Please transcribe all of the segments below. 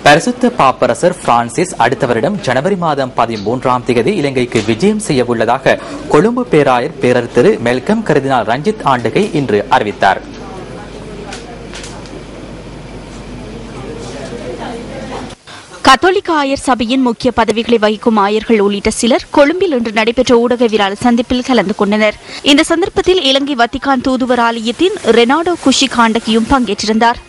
பரிசுத்த பாப்பரசர் பிரான்சிஸ் அடுத்த வருடம் ஜனவரி மாதம் 13ஆம் தேதி இலங்கைக்கு விஜயம் செய்ய உள்ளதாக கொழும்பு பேராயர் பேரர் திரு மெல்கம் கர்தினால் ரஞ்சித் ஆண்டகை இன்று அறிவித்தார். கத்தோலிக்க ஆயர் சபையின் முக்கிய பதவிகளை வகிக்கும் ஆயர்கள் உள்ளிட்ட சிலர் கொழும்பில் இன்று நடைபெற்ற ஊடகவியலாளர் சந்திப்பில் கலந்து கொண்டனர். இந்த சந்தர்ப்பத்தில் இலங்கை வத்திக்கான் தூதுவர் ஆலயத்தின் ரெனாடோ குஷி காண்டகியும் பங்கேற்றிருந்தார்.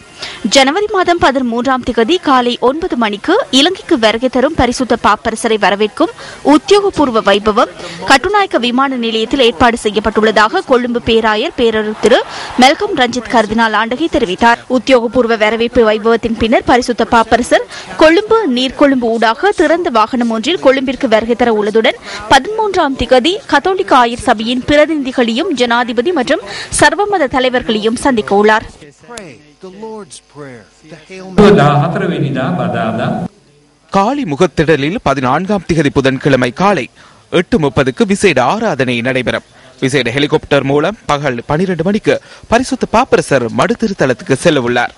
ஜனவரி மாதம் 13ஆம் தேதி காலை 9 மணிக்கு இலங்கைக்கு வருகை தரும் பரிசுத்த பாப்பரசரை வரவேற்கும் உத்தியோகபூர்வ வைபவம் கட்டுநாயக்க விமான நிலையத்தில் ஏற்பாடு செய்யப்பட்டுள்ளதாக கொழும்பு பேராயர் பேரர் திரு மெல்கம் ரஞ்சித் கர்தினால் ஆண்டகை தெரிவித்தார். உத்தியோகபூர்வ வரவேற்பு வைபவத்தின் பின்னர் பரிசுத்த பாப்பரசர் கொழும்பு நீர்கொழும்பு ஊடாக திறந்த வாகனம் ஒன்றில் கொழும்பிற்கு வருகை தர உள்ளதுடன் 13ஆம் தேதி கத்தோலிக்க ஆயர் சபையின் பிரதிநிதிகளையும் ஜனாதிபதி மற்றும் சர்வமத தலைவர்களையும் சந்திக்க உள்ளார். காலி முகத்திடலில் 14ஆம் தேதி புதன்கிழமை காலை 8:30க்கு விசேட ஆராதனை நடைபெறும். விசேட ஹெலிகாப்டர் மூலம் பகல் 12 மணிக்கு பரிசுத்த பாப்பரசர் மடு திருத்தலத்துக்கு செல்ல உள்ளார்.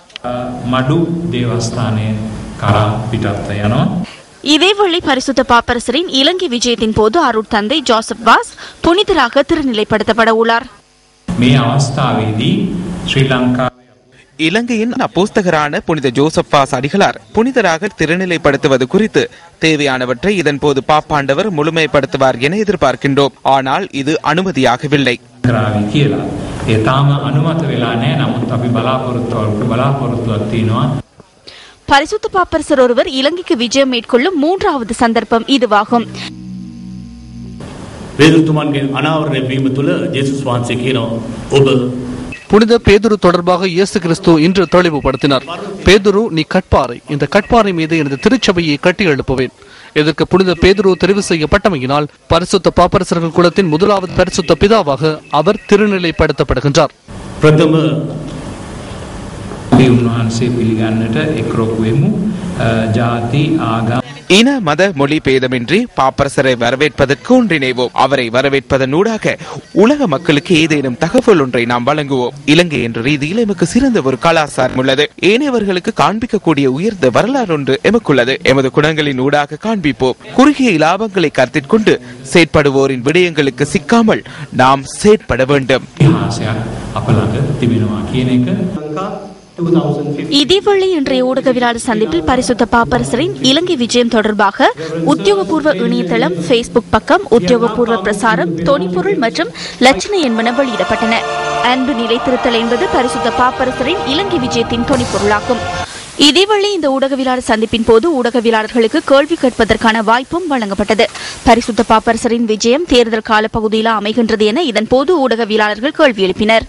இதேவேளை பரிசுத்த பாப்பரசரின் இலங்கை விஜயத்தின் போது அருட் தந்தை ஜோசப் வாஸ் புனிதராக திருநிலைப்படுத்தப்பட உள்ளார். இலங்கையின் அப்போஸ்தகரான புனித ஜோசப் வாஸ் அடிகளார் புனிதராக திருநிலைப்படுத்துவது குறித்து தேவையானவற்றை இதன்போது பாப்பாண்டவர் முழுமைப்படுத்துவார் என எதிர்பார்க்கின்றோம். ஆனால் இது அனுமதியாகவில்லை. பரிசுத்த பாப்பரசர் ஒருவர் இலங்கைக்கு விஜயம் மேற்கொள்ளும் 3வது சந்தர்ப்பம் இதுவாகும். புனித பேதுரு தொடர்பாக இயேசு கிறிஸ்து இன்று தெளிவுபடுத்தினார். பேதுரு, நீ கட்பாறை, இந்த கட்பாறை மீது எனது திருச்சபையை கட்டி எழுப்புவேன். இதற்கு புனித பேதுரு தெரிவு செய்யப்பட்டமையினால் பரிசுத்த பாப்பரசர்கள் குலத்தின் முதலாவது பரிசுத்த பிதாவாக அவர் திருநிலைப்படுத்தப்படுகின்றார். இன மத மொழி பேதமின்றி பாப்பரசரை வரவேற்பதற்கு ஒன்றிணைவோம். அவரை வரவேற்பதனூடாக உலக மக்களுக்கு ஏதேனும் தகவல் ஒன்றை நாம் வழங்குவோம். இலங்கை என்ற ரீதியில் எமக்கு சிறந்த ஒரு கலாச்சாரம் உள்ளது. ஏனையவர்களுக்கு காண்பிக்கக்கூடிய உயர்ந்த வரலாறு ஒன்று எமக்குள்ளது. எமது குணங்களின் ஊடாக காண்பிப்போம். குறுகிய இலாபங்களை கருத்தில் கொண்டு செயற்படுவோரின் விடயங்களுக்கு சிக்காமல் நாம் செயற்பட வேண்டும். இதேவேளை இன்றைய ஊடகவியலாளர் சந்திப்பில் பரிசுத்த பாப்பரசரின் இலங்கை விஜயம் தொடர்பாக உத்தியோகபூர்வ இணையதளம், பேஸ்புக் பக்கம், உத்தியோகபூர்வ பிரசாரம், தொனிப்பொருள் மற்றும் லட்சணை என்பன வெளியிடப்பட்டன. அன்பு நிலைத்திருத்தல் என்பது பரிசுத்த பாப்பரசரின் இலங்கை விஜயத்தின் தொனிப்பொருளாகும். இதேவேளை இந்த ஊடகவியலாளர் சந்திப்பின் போது ஊடகவியலாளர்களுக்கு கேள்வி கேட்பதற்கான வாய்ப்பும் வழங்கப்பட்டது. பரிசுத்த பாப்பரசரின் விஜயம் தேர்தல் கால பகுதியில் அமைகின்றது என இதன் போது ஊடகவியலாளர்கள் கேள்வி எழுப்பினர்.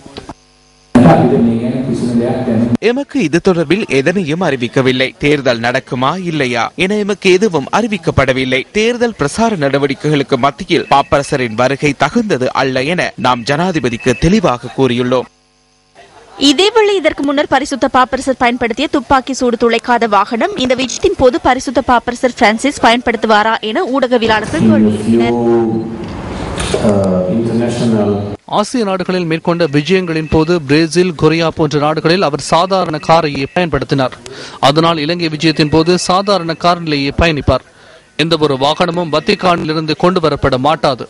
எமக்கு இது தொடர்பில் எதனையும் அறிவிக்கவில்லை. தேர்தல் நடக்குமா இல்லையா என எமக்கு எதுவும் அறிவிக்கப்படவில்லை. தேர்தல் பிரசார நடவடிக்கைகளுக்கு மத்தியில் பாப்பரசரின் வருகை தகுந்தது அல்ல என நாம் ஜனாதிபதிக்கு தெளிவாக கூறியுள்ளோம். இதேவேளை இதற்கு முன்னர் பரிசுத்த பாப்பரசர் பயன்படுத்திய துப்பாக்கி சூடு துளைக்காத வாகனம் இந்த விஜயத்தின் போது பரிசுத்த பாப்பரசர் பிரான்சிஸ் பயன்படுத்துவாரா என ஊடகவியலாளர்கள் கேள்வி எழுப்பினர். ஆசிய நாடுகளில் மேற்கொண்ட விஜயங்களின் போது பிரேசில், கொரியா போன்ற நாடுகளில் அவர் சாதாரண காரையே பயன்படுத்தினார். அதனால் இலங்கை விஜயத்தின் போது சாதாரண காரிலேயே பயணிப்பார். எந்த ஒரு வாகனமும் வத்திக்கானிலிருந்து கொண்டு வரப்பட மாட்டாது.